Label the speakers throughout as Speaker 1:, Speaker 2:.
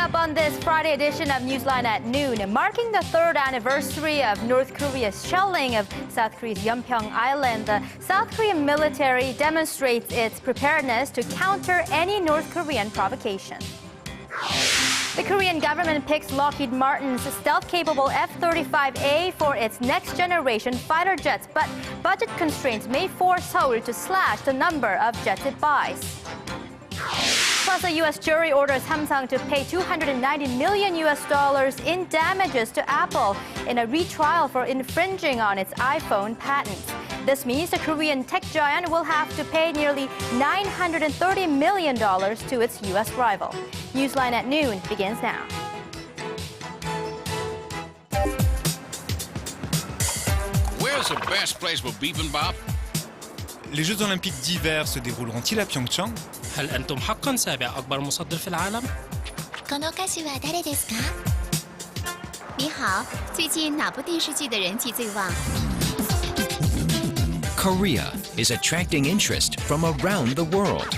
Speaker 1: up on this Friday edition of Newsline at noon, marking the third anniversary of North Korea's shelling of South Korea's Yeonpyeong Island. The South Korean military demonstrates its preparedness to counter any North Korean provocation. The Korean government picks Lockheed Martin's stealth-capable F-35A for its next-generation fighter jets, but budget constraints may force Seoul to slash the number of jets it buys. Plus, a U.S. jury orders Samsung to pay $290 million in damages to Apple in a retrial for infringing on its iPhone patents. This means the Korean tech giant will have to pay nearly $930 million to its U.S. rival. Newsline at noon begins now.
Speaker 2: Where's the best place for bibimbap?
Speaker 3: Les Jeux Olympiques d'hiver se dérouleront-ils à Pyeongchang?
Speaker 4: هل أنتم حقاً سابع أكبر مصدر في العالم؟
Speaker 5: この歌手は誰ですか？你好，最近哪部电视剧的人气最旺？
Speaker 6: Korea is attracting interest from around the world.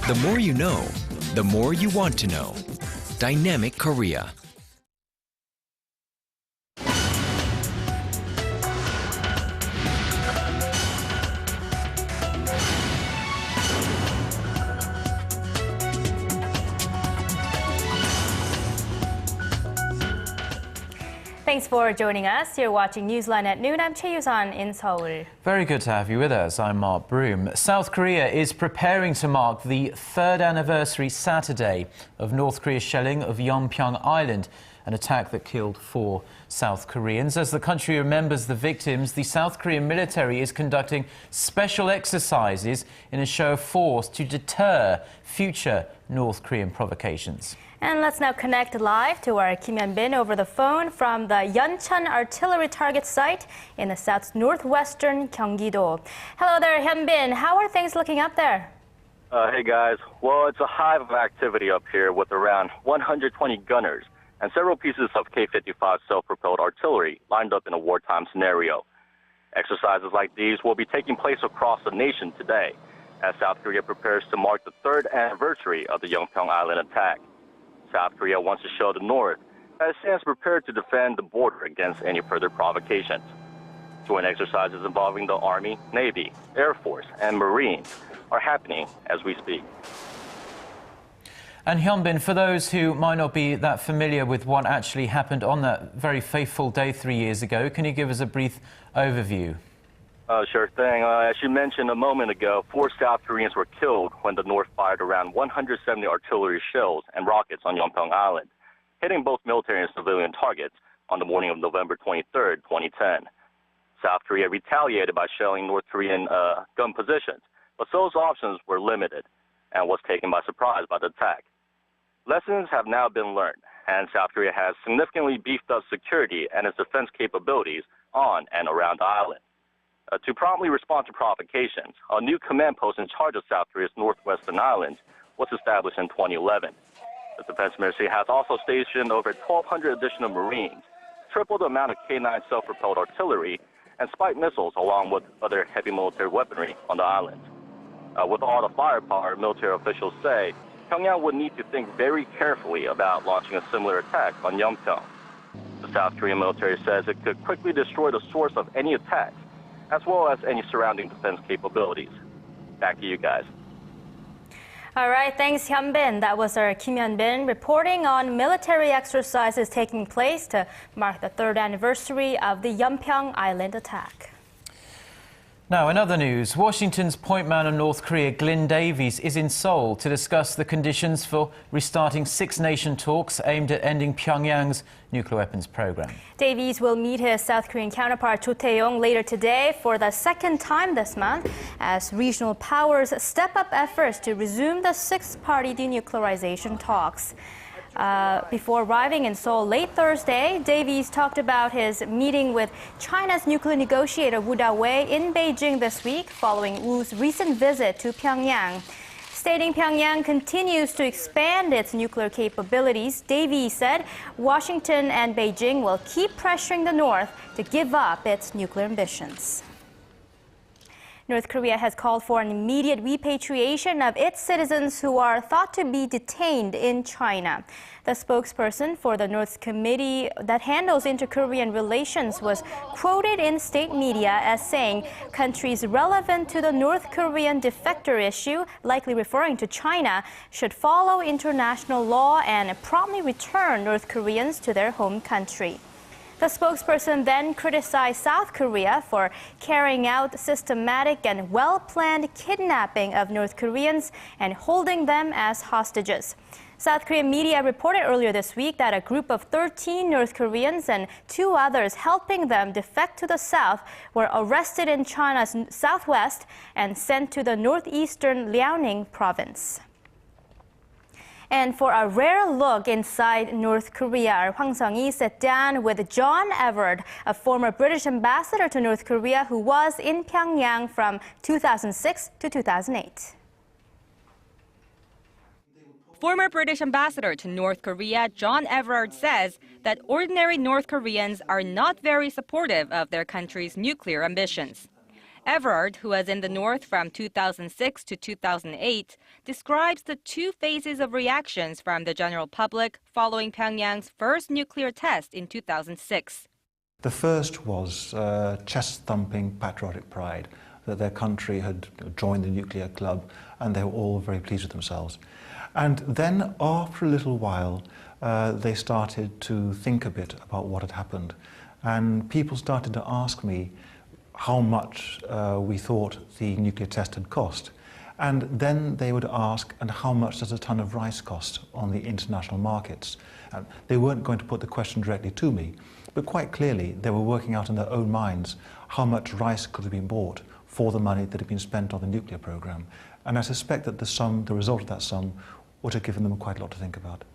Speaker 6: The more you know, the more you want to know. Dynamic Korea.
Speaker 1: Thanks for joining us. You're watching Newsline at noon. I'm Chae Yusan in Seoul.
Speaker 7: Very good to have you with us. I'm Mark Broom. South Korea is preparing to mark the third anniversary Saturday of North Korea's shelling of Yeonpyeong Island, an attack that killed 4 South Koreans. As the country remembers the victims, the South Korean military is conducting special exercises in a show of force to deter future North Korean provocations.
Speaker 1: And let's now connect live to our Kim Hyun-bin over the phone from the Yeoncheon artillery target site in the south northwestern Gyeonggi-do. Hello there, Hyun-bin. How are things looking up there?
Speaker 8: Hey guys. Well, it's a hive of activity up here with around 120 gunners and several pieces of K-55 self-propelled artillery lined up in a wartime scenario. Exercises like these will be taking place across the nation today as South Korea prepares to mark the third anniversary of the Yeonpyeong Island attack. South Korea wants to show the North that it stands prepared to defend the border against any further provocations. Joint exercises involving the Army, Navy, Air Force, and Marines are happening as we speak.
Speaker 7: And Hyun-bin, for those who might not be that familiar with what actually happened on that very fateful day 3 years ago, can you give us a brief overview?
Speaker 8: Sure thing. As you mentioned a moment ago, 4 South Koreans were killed when the North fired around 170 artillery shells and rockets on Yeonpyeong Island, hitting both military and civilian targets on the morning of November 23, 2010. South Korea retaliated by shelling North Korean gun positions, but those options were limited and was taken by surprise by the attack. Lessons have now been learned, and South Korea has significantly beefed up security and its defense capabilities on and around the island. To promptly respond to provocations, a new command post in charge of South Korea's northwestern islands was established in 2011. The Defense Ministry has also stationed over 1,200 additional Marines, triple the amount of K-9 self-propelled artillery, and spike missiles along with other heavy military weaponry on the island. With all the firepower, military officials say Pyongyang would need to think very carefully about launching a similar attack on Yeonpyeong. The South Korean military says it could quickly destroy the source of any attacks, as well as any surrounding defense capabilities. Back to you guys.
Speaker 1: All right, thanks, Hyun-bin. That was our Kim Hyun-bin reporting on military exercises taking place to mark the third anniversary of the Yeonpyeong Island attack.
Speaker 7: Now, in other news, Washington's point man on North Korea, Glyn Davies, is in Seoul to discuss the conditions for restarting six-nation talks aimed at ending Pyongyang's nuclear weapons program.
Speaker 1: Davies will meet his South Korean counterpart Yeonpyeong later today for the second time this month as regional powers step up efforts to resume the six-party denuclearization talks. Before arriving in Seoul late Thursday, Davies talked about his meeting with China's nuclear negotiator Wu Da-wei in Beijing this week following Wu's recent visit to Pyongyang. Stating Pyongyang continues to expand its nuclear capabilities, Davies said Washington and Beijing will keep pressuring the North to give up its nuclear ambitions. North Korea has called for an immediate repatriation of its citizens who are thought to be detained in China. The spokesperson for the North's committee that handles inter-Korean relations was quoted in state media as saying countries relevant to the North Korean defector issue, likely referring to China, should follow international law and promptly return North Koreans to their home country. The spokesperson then criticized South Korea for carrying out systematic and well-planned kidnapping of North Koreans and holding them as hostages. South Korean media reported earlier this week that a group of 13 North Koreans and 2 others helping them defect to the south were arrested in China's southwest and sent to the northeastern Liaoning province. And for a rare look inside North Korea, our Hwang Sung-hee sat down with John Everard, a former British ambassador to North Korea who was in Pyongyang from 2006 to 2008.
Speaker 9: Former British ambassador to North Korea, John Everard, says that ordinary North Koreans are not very supportive of their country's nuclear ambitions. Everard, who was in the North from 2006 to 2008, describes the 2 phases of reactions from the general public following Pyongyang's first nuclear test in 2006.
Speaker 10: The first was chest-thumping patriotic pride that their country had joined the nuclear club, and they were all very pleased with themselves. And then, after a little while, they started to think a bit about what had happened. And people started to ask me how much we thought the nuclear test had cost. And then they would ask, and how much does a ton of rice cost on the international markets? And they weren't going to put the question directly to me, but quite clearly they were working out in their own minds how much rice could have been bought for the money that had been spent on the nuclear program. And I suspect that the result of that sum would have given them quite a lot to think about.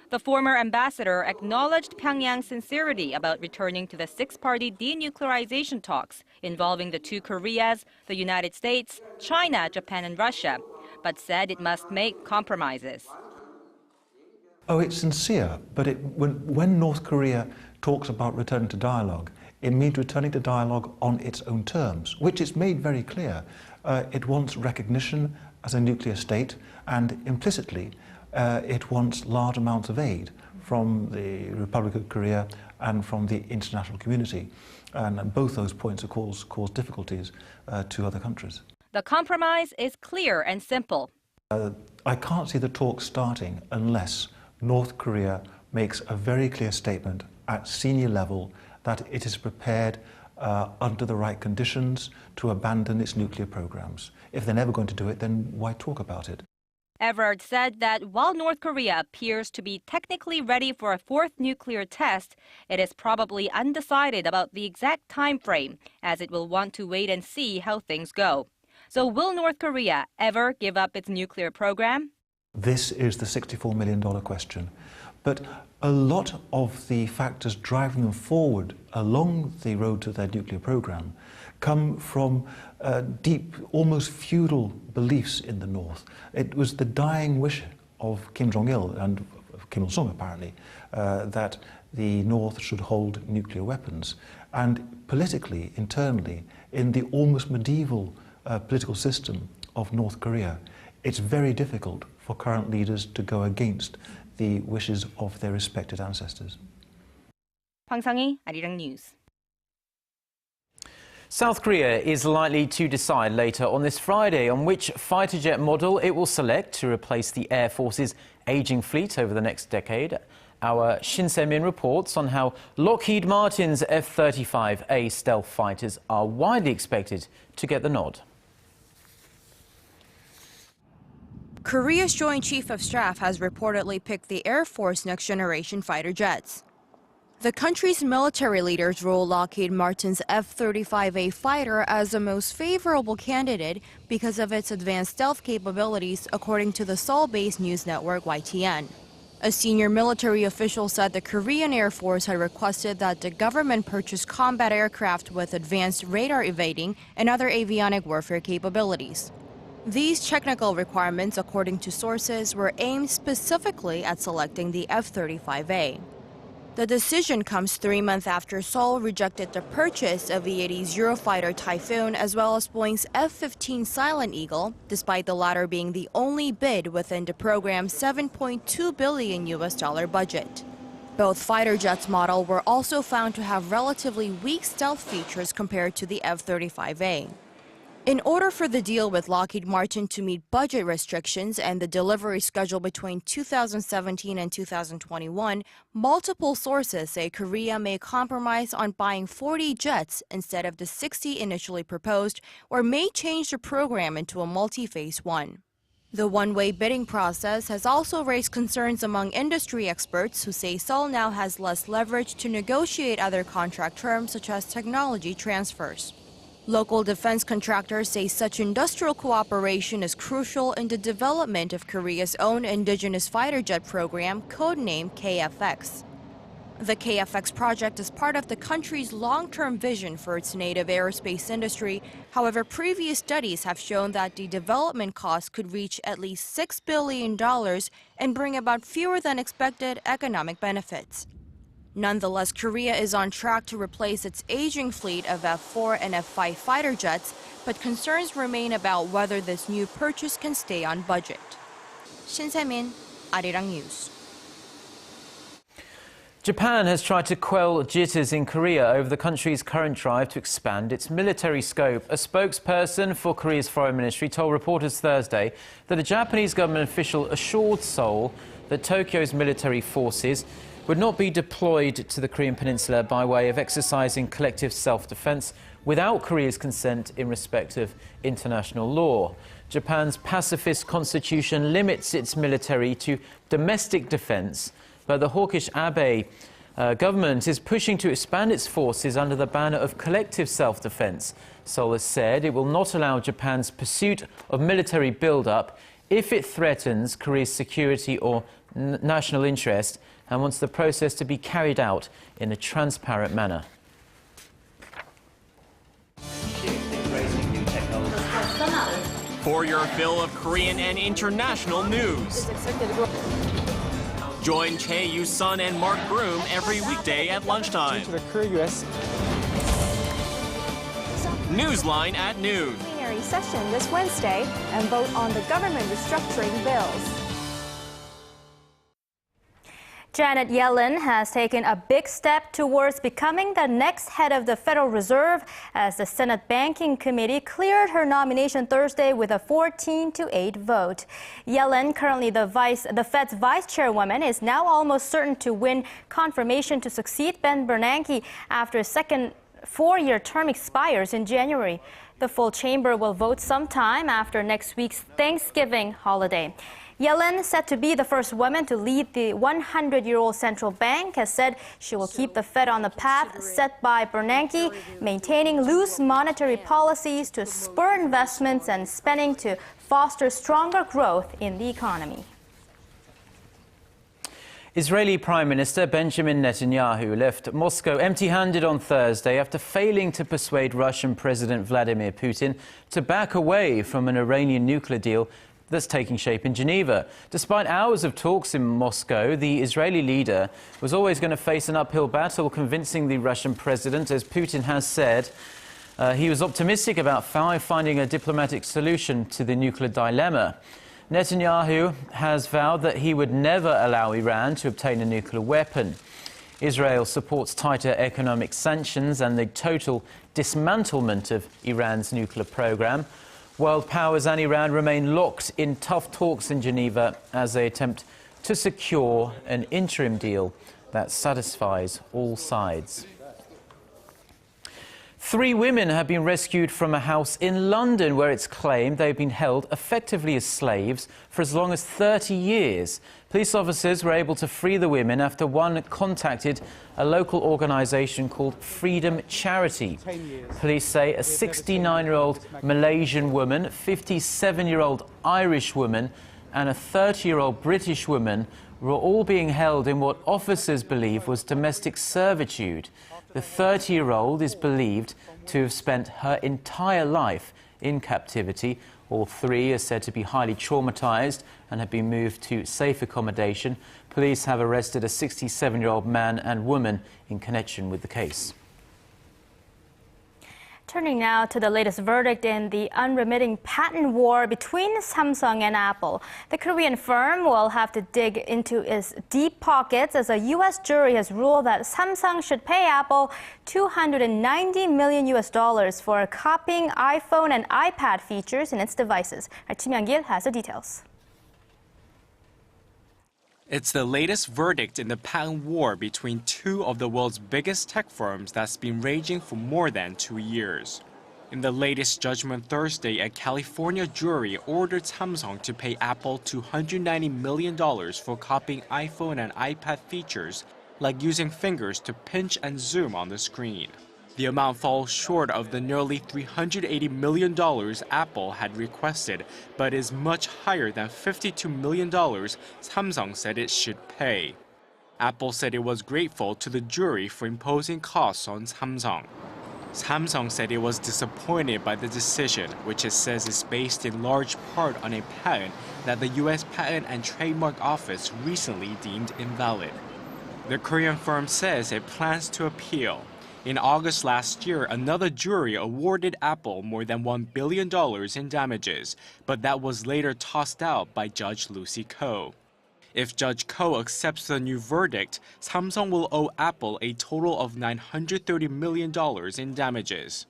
Speaker 9: The former ambassador acknowledged Pyongyang's sincerity about returning to the 6-party denuclearization talks involving the 2 Koreas, the United States, China, Japan, and Russia, but said it must make compromises.
Speaker 10: Oh, it's sincere, but when North Korea talks about returning to dialogue, it means returning to dialogue on its own terms, which it's made very clear. It wants recognition as a nuclear state, and implicitly, it wants large amounts of aid from the Republic of Korea and from the international community. And both those points, of course, cause difficulties to other countries.
Speaker 9: The compromise is clear and simple.
Speaker 10: I can't see the talks starting unless North Korea makes a very clear statement at senior level that it is prepared under the right conditions to abandon its nuclear programs. If they're never going to do it, then why talk about it?
Speaker 9: Everard said that while North Korea appears to be technically ready for a 4th nuclear test, it is probably undecided about the exact time frame, as it will want to wait and see how things go. So will North Korea ever give up its nuclear program?
Speaker 10: This is the $64 million question. But a lot of the factors driving them forward along the road to their nuclear program come from deep, almost feudal beliefs in the North. It was the dying wish of Kim Jong-il and of Kim Il-sung, apparently, that the North should hold nuclear weapons. And politically, internally, in the almost medieval political system of North Korea, it's very difficult for current leaders to go against the wishes of their respected ancestors.
Speaker 9: Hwang Sung-hee, Arirang News.
Speaker 7: South Korea is likely to decide later on this Friday on which fighter jet model it will select to replace the Air Force's aging fleet over the next decade. Our Shin Se-min reports on how Lockheed Martin's F-35A stealth fighters are widely expected to get the nod.
Speaker 11: Korea's Joint Chief of Staff has reportedly picked the Air Force next-generation fighter jets. The country's military leaders rule Lockheed Martin's F-35A fighter as the most favorable candidate because of its advanced stealth capabilities, according to the Seoul-based news network YTN. A senior military official said the Korean Air Force had requested that the government purchase combat aircraft with advanced radar evading and other avionic warfare capabilities. These technical requirements, according to sources, were aimed specifically at selecting the F-35A. The decision comes 3 months after Seoul rejected the purchase of E-80's Eurofighter Typhoon as well as Boeing's F-15 Silent Eagle, despite the latter being the only bid within the program's $7.2 billion budget. Both fighter jets model were also found to have relatively weak stealth features compared to the F-35A. In order for the deal with Lockheed Martin to meet budget restrictions and the delivery schedule between 2017 and 2021, multiple sources say Korea may compromise on buying 40 jets instead of the 60 initially proposed, or may change the program into a multi-phase one. The one-way bidding process has also raised concerns among industry experts who say Seoul now has less leverage to negotiate other contract terms such as technology transfers. Local defense contractors say such industrial cooperation is crucial in the development of Korea's own indigenous fighter jet program, codenamed KFX. The KFX project is part of the country's long-term vision for its native aerospace industry. However, previous studies have shown that the development cost could reach at least $6 billion and bring about fewer than expected economic benefits. Nonetheless, Korea is on track to replace its aging fleet of F-4 and F-5 fighter jets, but concerns remain about whether this new purchase can stay on budget. Shin Se-min, Arirang News.
Speaker 7: Japan has tried to quell jitters in Korea over the country's current drive to expand its military scope. A spokesperson for Korea's foreign ministry told reporters Thursday that a Japanese government official assured Seoul that Tokyo's military forces would not be deployed to the Korean peninsula by way of exercising collective self-defense without Korea's consent in respect of international law. Japan's pacifist constitution limits its military to domestic defense, but the hawkish Abe government is pushing to expand its forces under the banner of collective self-defense. Seoul has said it will not allow Japan's pursuit of military build-up if it threatens Korea's security or national interest, and wants the process to be carried out in a transparent manner.
Speaker 12: For your fill of Korean and international news. Join Chae Yu-sun and Mark Broom every weekday at lunchtime. Newsline at noon.
Speaker 13: Plenary session this Wednesday and vote on the government restructuring bills.
Speaker 1: Janet Yellen has taken a big step towards becoming the next head of the Federal Reserve as the Senate Banking Committee cleared her nomination Thursday with a 14-8 vote. Yellen, currently the Fed's vice chairwoman, is now almost certain to win confirmation to succeed Ben Bernanke after his second four-year term expires in January. The full chamber will vote sometime after next week's Thanksgiving holiday. Yellen, set to be the first woman to lead the 100-year-old central bank, has said she will keep the Fed on the path set by Bernanke, maintaining loose monetary policies to spur investments and spending to foster stronger growth in the economy.
Speaker 7: Israeli Prime Minister Benjamin Netanyahu left Moscow empty-handed on Thursday after failing to persuade Russian President Vladimir Putin to back away from an Iranian nuclear deal that's taking shape in Geneva. Despite hours of talks in Moscow, the Israeli leader was always going to face an uphill battle convincing the Russian president, as Putin has said. He was optimistic about finding a diplomatic solution to the nuclear dilemma. Netanyahu has vowed that he would never allow Iran to obtain a nuclear weapon. Israel supports tighter economic sanctions and the total dismantlement of Iran's nuclear program. World powers and Iran remain locked in tough talks in Geneva as they attempt to secure an interim deal that satisfies all sides. 3 women have been rescued from a house in London where it's claimed they've been held effectively as slaves for as long as 30 years. Police officers were able to free the women after one contacted a local organisation called Freedom Charity. Police say a 69-year-old Malaysian woman, 57-year-old Irish woman and a 30-year-old British woman were all being held in what officers believe was domestic servitude. The 30-year-old is believed to have spent her entire life in captivity, All three are said to be highly traumatized and have been moved to safe accommodation. Police have arrested a 67-year-old man and woman in connection with the case.
Speaker 1: Turning now to the latest verdict in the unremitting patent war between Samsung and Apple. The Korean firm will have to dig into its deep pockets as a U.S. jury has ruled that Samsung should pay Apple $290 million for copying iPhone and iPad features in its devices. Yeonpyeong has the details.
Speaker 12: It's the latest verdict in the patent war between two of the world's biggest tech firms that's been raging for more than 2 years. In the latest judgment Thursday, a California jury ordered Samsung to pay Apple $290 million for copying iPhone and iPad features, like using fingers to pinch and zoom on the screen. The amount falls short of the nearly $380 million Apple had requested, but is much higher than $52 million Samsung said it should pay. Apple said it was grateful to the jury for imposing costs on Samsung. Samsung said it was disappointed by the decision, which it says is based in large part on a patent that the U.S. Patent and Trademark Office recently deemed invalid. The Korean firm says it plans to appeal. In August last year, another jury awarded Apple more than $1 billion in damages, but that was later tossed out by Judge Lucy Koh. If Judge Koh accepts the new verdict, Samsung will owe Apple a total of $930 million in damages.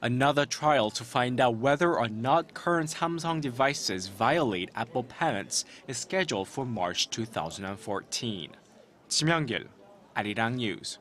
Speaker 12: Another trial to find out whether or not current Samsung devices violate Apple patents is scheduled for March 2014. Yeonpyeong, Arirang News.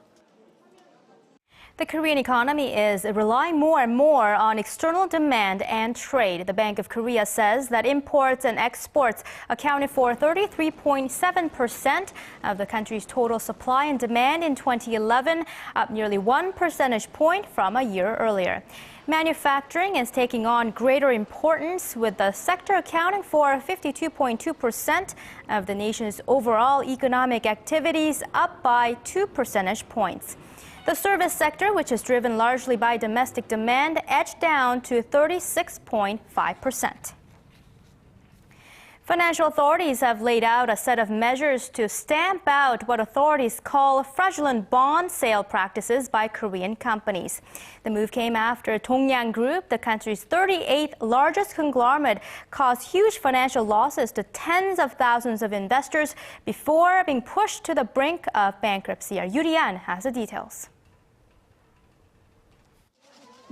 Speaker 1: The Korean economy is relying more and more on external demand and trade. The Bank of Korea says that imports and exports accounted for 33.7% of the country's total supply and demand in 2011, up nearly 1 percentage point from a year earlier. Manufacturing is taking on greater importance, with the sector accounting for 52.2% of the nation's overall economic activities, up by 2 percentage points. The service sector, which is driven largely by domestic demand, edged down to 36.5%. Financial authorities have laid out a set of measures to stamp out what authorities call fraudulent bond sale practices by Korean companies. The move came after Dongyang Group, the country's 38th largest conglomerate, caused huge financial losses to tens of thousands of investors before being pushed to the brink of bankruptcy. Yurian has the details.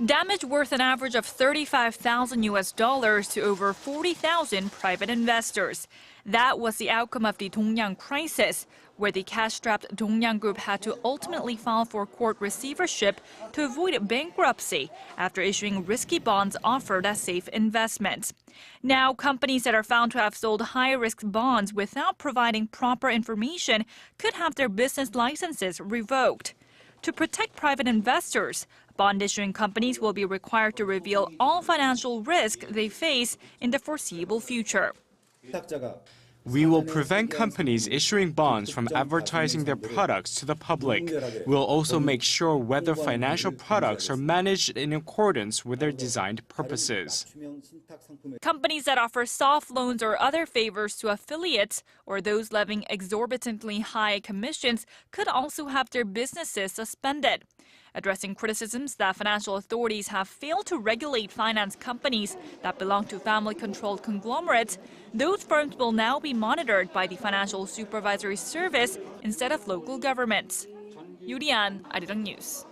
Speaker 14: Damage worth an average of $35,000 to over 40,000 private investors. That was the outcome of the Dongyang crisis, where the cash-strapped Dongyang Group had to ultimately file for court receivership to avoid bankruptcy after issuing risky bonds offered as safe investments. Now, companies that are found to have sold high-risk bonds without providing proper information could have their business licenses revoked. To protect private investors, bond-issuing companies will be required to reveal all financial risk they face in the foreseeable future.
Speaker 12: We will prevent companies issuing bonds from advertising their products to the public. We'll also make sure whether financial products are managed in accordance with their designed purposes.
Speaker 14: Companies that offer soft loans or other favors to affiliates, or those levying exorbitantly high commissions, could also have their businesses suspended. Addressing criticisms that financial authorities have failed to regulate finance companies that belong to family-controlled conglomerates, those firms will now be monitored by the Financial Supervisory Service instead of local governments. Yurian, Arirang News.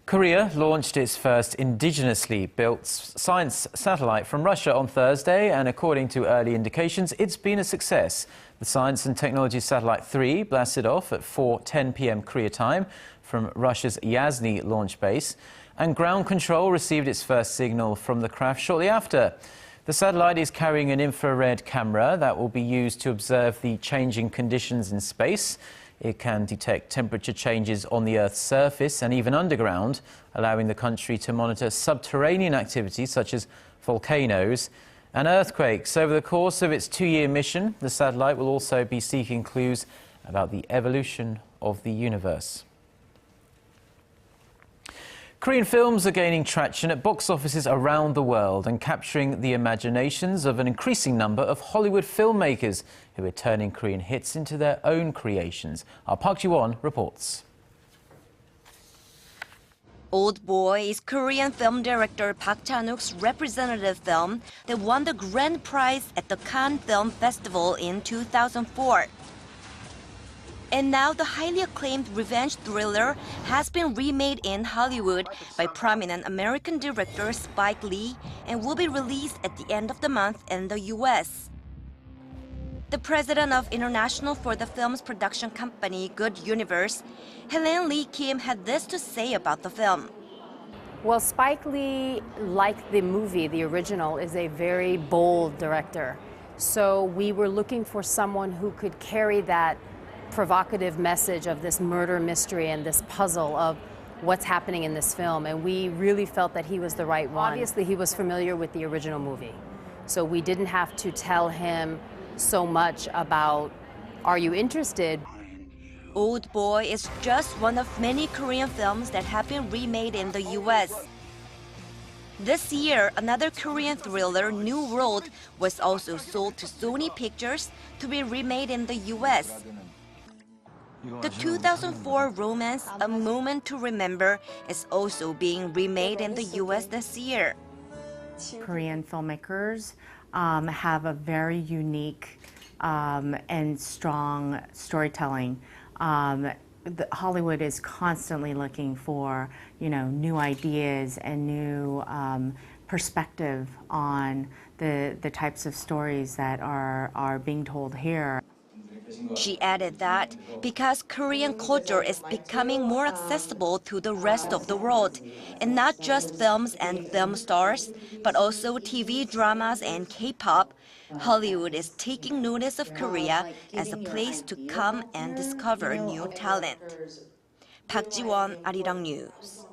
Speaker 7: Korea launched its first indigenously built science satellite from Russia on Thursday, and according to early indications, it's been a success. The Science and Technology Satellite 3 blasted off at 4:10 p.m. Korea time from Russia's Yasny launch base, and ground control received its first signal from the craft shortly after. The satellite is carrying an infrared camera that will be used to observe the changing conditions in space. It can detect temperature changes on the Earth's surface and even underground, allowing the country to monitor subterranean activities such as volcanoes and earthquakes. Over the course of its 2-year mission, the satellite will also be seeking clues about the evolution of the universe. Korean films are gaining traction at box offices around the world and capturing the imaginations of an increasing number of Hollywood filmmakers who are turning Korean hits into their own creations. Our Park Ji-won reports.
Speaker 15: Old Boy is Korean film director Park Chan-wook's representative film that won the grand prize at the Cannes Film Festival in 2004. And now the highly acclaimed revenge thriller has been remade in Hollywood by prominent American director Spike Lee and will be released at the end of the month in the US. The president of International for the film's production company, Good Universe, Helen Lee Kim, had this to say about the film.
Speaker 16: Well, Spike Lee, like the movie, the original, is a very bold director. So we were looking for someone who could carry that provocative message of this murder mystery and this puzzle of what's happening in this film. And we really felt that he was the right one. Obviously, he was familiar with the original movie. So we didn't have to tell him so much about, are you interested?
Speaker 15: Old Boy is just one of many Korean films that have been remade in the US. This year, another Korean thriller, New World, was also sold to Sony Pictures to be remade in the US. The 2004 romance, A Moment to Remember, is also being remade in the US this year.
Speaker 17: Korean filmmakers have a very unique and strong storytelling. Hollywood is constantly looking for, new ideas and new perspective on the types of stories that are being told here.
Speaker 15: She added that because Korean culture is becoming more accessible to the rest of the world, and not just films and film stars, but also TV dramas and K-pop, Hollywood is taking notice of Korea as a place to come and discover new talent. Park Ji-won, Arirang News.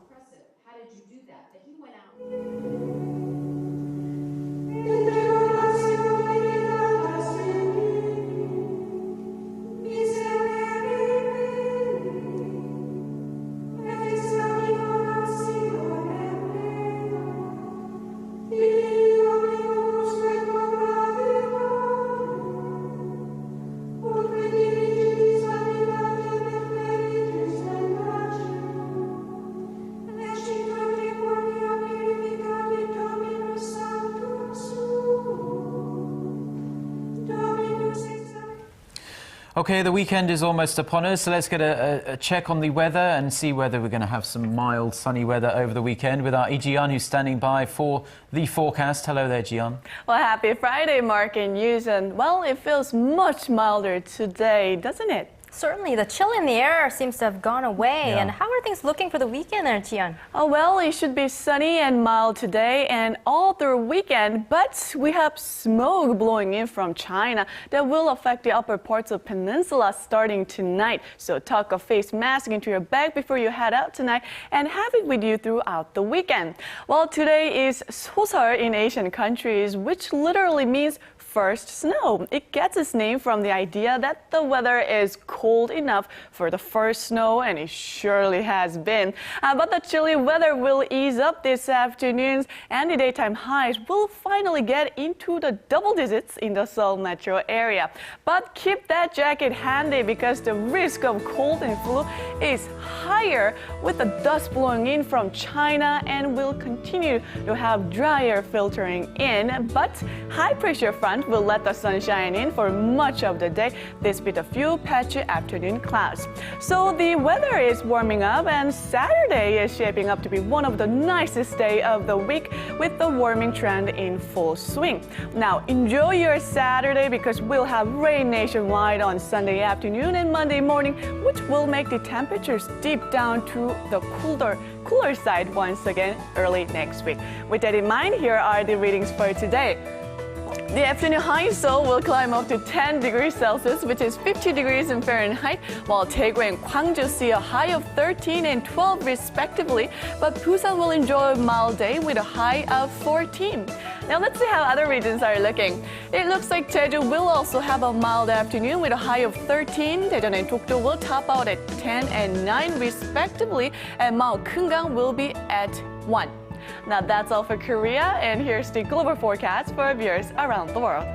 Speaker 7: Okay, the weekend is almost upon us, so let's get a check on the weather and see whether we're going to have some mild, sunny weather over the weekend with our Jian, who's standing by for the forecast. Hello there, Jian.
Speaker 18: Well, happy Friday, Mark and News. And, well, it feels much milder today, doesn't it?
Speaker 1: Certainly, the chill in the air seems to have gone away.
Speaker 18: Yeah.
Speaker 1: And how are things looking for the weekend there, Jian?
Speaker 18: Oh, well, it should be sunny and mild today and all through weekend, but we have smoke blowing in from China that will affect the upper parts of peninsula starting tonight. So tuck a face mask into your bag before you head out tonight and have it with you throughout the weekend. Well, today is Seoul in Asian countries, which literally means first snow. It gets its name from the idea that the weather is cold enough for the first snow, and it surely has been. But the chilly weather will ease up this afternoon, and the daytime highs will finally get into the double digits in the Seoul metro area. But keep that jacket handy because the risk of cold and flu is higher with the dust blowing in from China and will continue to have drier filtering in. But high pressure front will let the sun shine in for much of the day, despite a few patchy afternoon clouds. So the weather is warming up, and Saturday is shaping up to be one of the nicest days of the week with the warming trend in full swing. Now enjoy your Saturday because we'll have rain nationwide on Sunday afternoon and Monday morning, which will make the temperatures dip down to the cooler side once again early next week. With that in mind, here are the readings for today. The afternoon high in Seoul will climb up to 10 degrees Celsius, which is 50 degrees in Fahrenheit, while Daegu and Gwangju see a high of 13 and 12 respectively, but Busan will enjoy a mild day with a high of 14. Now let's see how other regions are looking. It looks like Jeju will also have a mild afternoon with a high of 13. Daejeon and Dokdo will top out at 10 and 9 respectively, and Mao Kungang will be at 1. Now that's all for Korea, and here's the global forecast for our viewers around the world.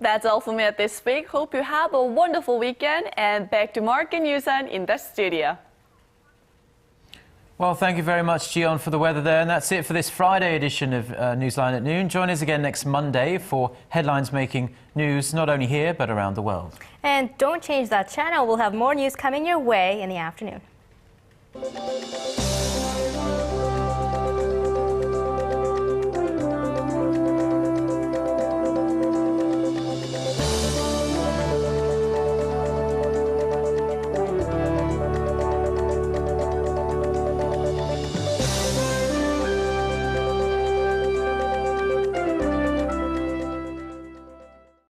Speaker 18: That's all for me at this week. Hope you have a wonderful weekend, and back to Mark and Yusan in the studio.
Speaker 7: Well, thank you very much, Jion, for the weather there. And that's it for this Friday edition of Newsline at Noon. Join us again next Monday for headlines making news not only here but around the world.
Speaker 1: And don't change that channel. We'll have more news coming your way in the afternoon.